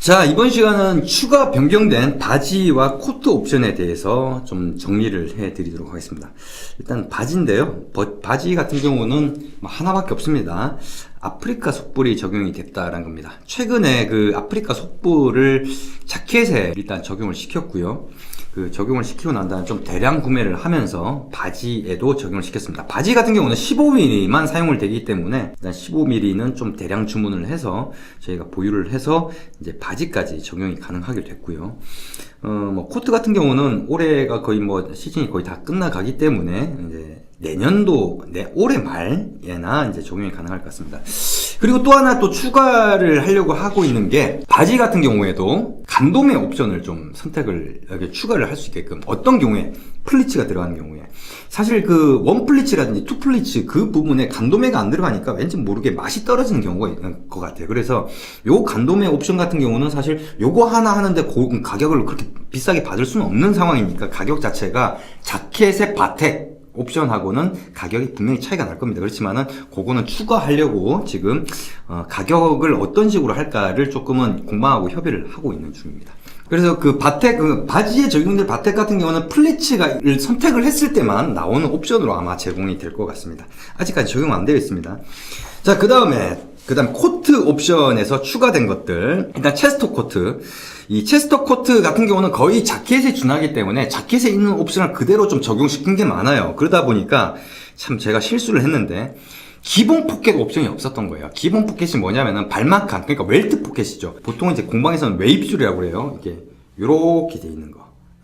자, 이번 시간은 추가 변경된 바지와 코트 옵션에 대해서 좀 정리를 해 드리도록 하겠습니다. 일단 바지인데요. 바지 같은 경우는 하나밖에 없습니다. 아프리카 속불이 적용이 됐다라는 겁니다. 최근에 그 아프리카 속불을 자켓에 일단 적용을 시켰고요. 그 적용을 시키고 난 다음에 좀 대량 구매를 하면서 바지에도 적용을 시켰습니다. 바지 같은 경우는 15mm만 사용을 되기 때문에 일단 15mm는 좀 대량 주문을 해서 저희가 보유를 해서 이제 바지까지 적용이 가능하게 됐고요. 코트 같은 경우는 올해가 거의 시즌이 거의 다 끝나가기 때문에 이제 내년도 올해 말에나 이제 적용이 가능할 것 같습니다. 그리고 또 하나 또 추가를 하려고 하고 있는 게 바지 같은 경우에도 간도매 옵션을 좀 선택을 추가를 할 수 있게끔, 어떤 경우에 플리츠가 들어가는 경우에 사실 그 원 플리츠라든지 투 플리츠 그 부분에 간도매가 안 들어가니까 왠지 모르게 맛이 떨어지는 경우가 있는 것 같아요. 그래서 요 간도매 옵션 같은 경우는 사실 요거 하나 하는데 가격을 그렇게 비싸게 받을 수는 없는 상황이니까 가격 자체가 자켓의 바텍 옵션하고는 가격이 분명히 차이가 날 겁니다. 그렇지만은 그거는 추가하려고 지금 가격을 어떤 식으로 할까를 조금은 공방하고 협의를 하고 있는 중입니다. 그래서 그 바지에 적용될 바텍 같은 경우는 플리츠를 선택을 했을 때만 나오는 옵션으로 아마 제공이 될 것 같습니다. 아직까지 적용 안 되어 있습니다. 자, 그 다음에 코트 옵션에서 추가된 것들. 일단 체스터 코트. 이 체스터 코트 같은 경우는 거의 자켓에 준하기 때문에 자켓에 있는 옵션을 그대로 좀 적용시킨 게 많아요. 그러다 보니까 참 제가 실수를 했는데 기본 포켓 옵션이 없었던 거예요. 기본 포켓이 뭐냐면은 발막한, 그러니까 웰트 포켓이죠. 보통 이제 공방에서는 웨이브줄이라고 그래요. 이게 요렇게 돼 있는 거.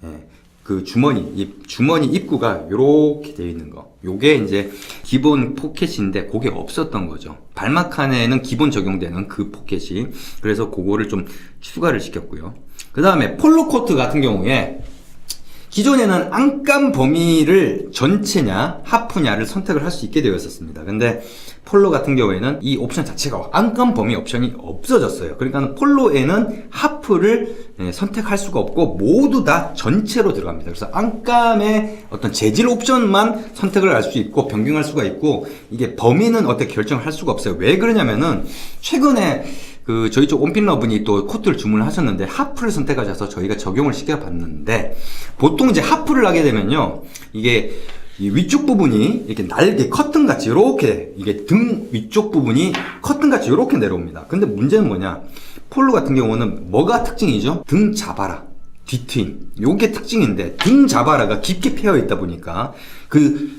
예. 그 주머니 입구가 요렇게 되어 있는 거. 요게 이제 기본 포켓인데 그게 없었던 거죠. 발막칸에는 기본 적용되는 그 포켓이. 그래서 그거를 좀 추가를 시켰고요. 그 다음에 폴로 코트 같은 경우에 기존에는 안감 범위를 전체냐 하프냐를 선택을 할 수 있게 되어 있었습니다. 근데 폴로 같은 경우에는 이 옵션 자체가 안감 범위 옵션이 없어졌어요. 그러니까 폴로에는 하프를 선택할 수가 없고 모두 다 전체로 들어갑니다. 그래서 안감의 어떤 재질 옵션만 선택을 할 수 있고 변경할 수가 있고, 이게 범위는 어떻게 결정을 할 수가 없어요. 왜 그러냐면은 최근에 저희 쪽 온필러분이 또 코트를 주문을 하셨는데 하프를 선택하셔서 저희가 적용을 시켜봤는데, 보통 이제 하프를 하게 되면요, 이게 이 위쪽 부분이 이렇게 날개 커튼같이 이렇게, 이게 등 위쪽 부분이 커튼같이 이렇게 내려옵니다. 근데 문제는 뭐냐, 폴로 같은 경우는 뭐가 특징이죠? 등 잡아라, 뒤트임, 요게 특징인데 등 잡아라가 깊게 패여 있다 보니까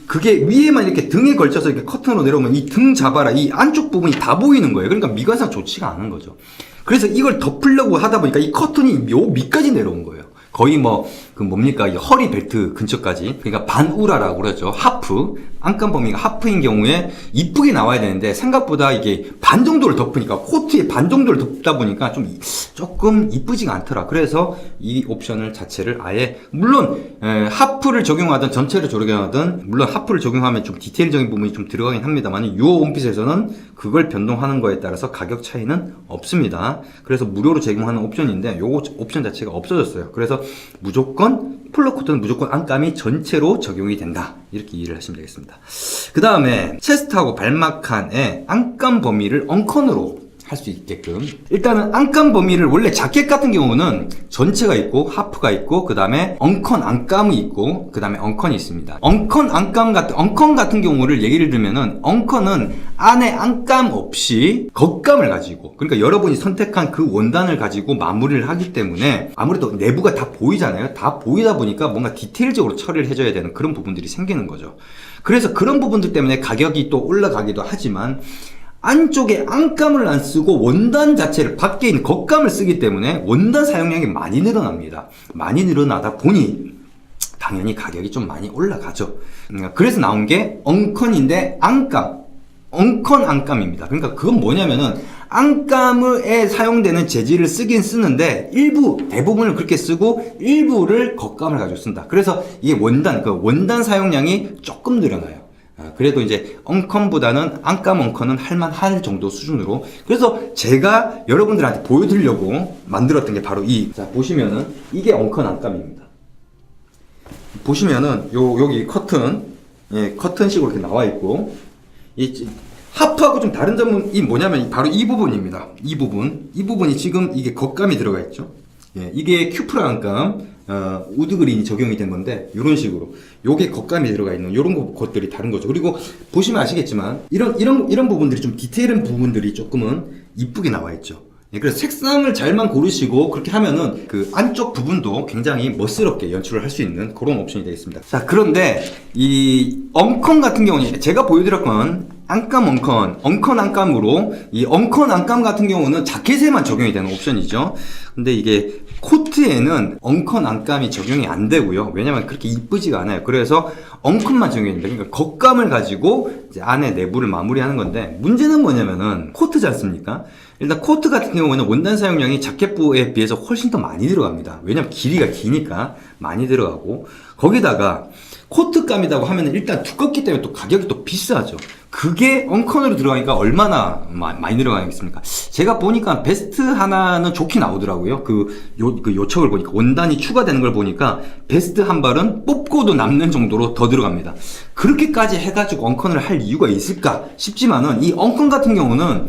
그게 위에만 이렇게 등에 걸쳐서 이렇게 커튼으로 내려오면 이 등 잡아라, 이 안쪽 부분이 다 보이는 거예요. 그러니까 미관상 좋지가 않은 거죠. 그래서 이걸 덮으려고 하다 보니까 이 커튼이 요 밑까지 내려온 거예요. 거의 이 허리 벨트 근처까지. 그러니까 반우라라고 그러죠. 하프. 안감 범위가 하프인 경우에 이쁘게 나와야 되는데 생각보다 이게 반 정도를 덮으니까, 코트의 반 정도를 덮다 보니까 조금 이쁘지가 않더라. 그래서 이 옵션을 자체를 아예, 물론 하프를 적용하든 전체를 적용하든, 물론 하프를 적용하면 좀 디테일적인 부분이 좀 들어가긴 합니다만, 이 원핏에서는 그걸 변동하는 거에 따라서 가격 차이는 없습니다. 그래서 무료로 제공하는 옵션인데 요거 옵션 자체가 없어졌어요. 그래서 폴로 코트는 무조건 안감이 전체로 적용이 된다, 이렇게 이해를 하시면 되겠습니다. 그 다음에 체스트하고 발막칸에 안감 범위를 엉컨으로 할 수 있게끔, 일단은 안감 범위를 원래 자켓 같은 경우는 전체가 있고 하프가 있고 그 다음에 엉컨 안감이 있고 그 다음에 엉컨이 있습니다. 엉컨 같은 경우를 얘기를 들면은, 엉컨은 안에 안감 없이 겉감을 가지고, 그러니까 여러분이 선택한 그 원단을 가지고 마무리를 하기 때문에 아무래도 내부가 다 보이잖아요. 다 보이다 보니까 뭔가 디테일적으로 처리를 해줘야 되는 그런 부분들이 생기는 거죠. 그래서 그런 부분들 때문에 가격이 또 올라가기도 하지만, 안쪽에 안감을 안 쓰고 원단 자체를, 밖에 있는 겉감을 쓰기 때문에 원단 사용량이 많이 늘어납니다. 많이 늘어나다 보니 당연히 가격이 좀 많이 올라가죠. 그래서 나온 게 엉컨인데 엉컨 안감입니다. 그러니까 그건 뭐냐면은, 안감에 사용되는 재질을 쓰긴 쓰는데 대부분을 그렇게 쓰고 일부를 겉감을 가지고 쓴다. 그래서 이게 원단 사용량이 조금 늘어나요. 그래도 이제 엉컨보다는 안감 엉컨은 할만할 정도 수준으로. 그래서 제가 여러분들한테 보여드리려고 만들었던 게 바로 자, 보시면은 이게 엉컨 안감입니다. 보시면은 여기 커튼식으로 이렇게 나와 있고, 하프하고 좀 다른 점은 뭐냐면 바로 이 부분입니다. 이 부분이 지금 이게 겉감이 들어가 있죠. 예, 이게 큐프라 안감, 우드그린이 적용이 된 건데, 이런 식으로. 요게 겉감이 들어가 있는, 요런 것들이 다른 거죠. 그리고 보시면 아시겠지만, 이런 부분들이 좀 디테일한 부분들이 조금은 이쁘게 나와 있죠. 예, 그래서 색상을 잘만 고르시고, 그렇게 하면은 그 안쪽 부분도 굉장히 멋스럽게 연출을 할 수 있는 그런 옵션이 되겠습니다. 자, 그런데 이 엉컨 같은 경우는 제가 보여드렸건, 안감 엉컨 안감으로 이 엉컨 안감 같은 경우는 자켓에만 적용이 되는 옵션이죠. 근데 이게 코트에는 엉컨 안감이 적용이 안 되고요. 왜냐면 그렇게 이쁘지가 않아요. 그래서 엉컨만 적용이 됩니다. 그러니까 겉감을 가지고 이제 안에 내부를 마무리하는 건데, 문제는 뭐냐면은 코트지 않습니까? 일단 코트 같은 경우는 원단 사용량이 자켓부에 비해서 훨씬 더 많이 들어갑니다. 왜냐면 길이가 기니까 많이 들어가고, 거기다가 코트감이라고 하면 일단 두껍기 때문에 또 가격이 또 비싸죠. 그게 엉컨으로 들어가니까 얼마나 많이 들어가겠습니까? 제가 보니까 베스트 하나는 좋게 나오더라고요. 그 요청을 보니까, 원단이 추가되는 걸 보니까 베스트 한 발은 뽑고도 남는 정도로 더 들어갑니다. 그렇게까지 해가지고 엉컨을 할 이유가 있을까 싶지만은, 이 엉컨 같은 경우는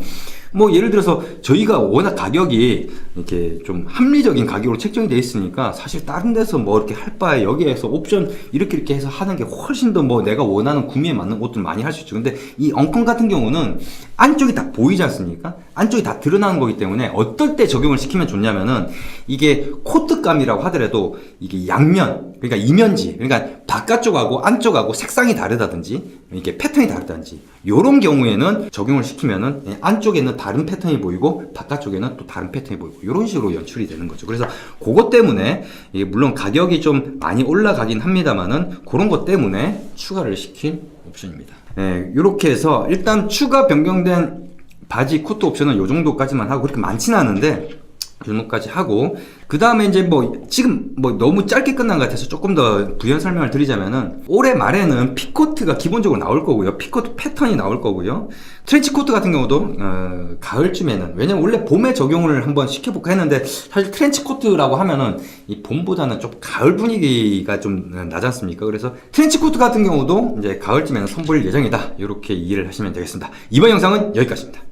뭐 예를 들어서 저희가 워낙 가격이 이렇게 좀 합리적인 가격으로 책정이 되어 있으니까, 사실 다른 데서 뭐 이렇게 할 바에 여기에서 옵션 이렇게 해서 하는 게 훨씬 더 뭐 내가 원하는 구매에 맞는 옷들 많이 할 수 있죠. 근데 이 엉컨 같은 경우는 안쪽이 다 보이지 않습니까? 안쪽이 다 드러나는 거기 때문에 어떨 때 적용을 시키면 좋냐면은, 이게 코트감이라고 하더라도 이게 양면, 그러니까 이면지, 그러니까 바깥쪽하고 안쪽하고 색상이 다르다든지 이게 패턴이 다르다든지, 요런 경우에는 적용을 시키면은 안쪽에는 다른 패턴이 보이고 바깥쪽에는 또 다른 패턴이 보이고, 요런 식으로 연출이 되는 거죠. 그래서 그것 때문에 이게 물론 가격이 좀 많이 올라가긴 합니다만은, 그런 것 때문에 추가를 시킨 옵션입니다. 네, 요렇게 해서 일단 추가 변경된 바지 코트 옵션은 요 정도까지만 하고, 그렇게 많지는 않은데 요 정도까지 하고, 그 다음에 이제 뭐 지금 뭐 너무 짧게 끝난 것 같아서 조금 더 부연 설명을 드리자면은, 올해 말에는 핏코트가 기본적으로 나올 거고요. 핏코트 패턴이 나올 거고요. 트렌치 코트 같은 경우도 가을쯤에는, 왜냐면 원래 봄에 적용을 한번 시켜볼까 했는데, 사실 트렌치 코트라고 하면은 이 봄보다는 좀 가을 분위기가 좀 나지 않습니까? 그래서 트렌치 코트 같은 경우도 이제 가을쯤에는 선보일 예정이다, 이렇게 이해를 하시면 되겠습니다. 이번 영상은 여기까지입니다.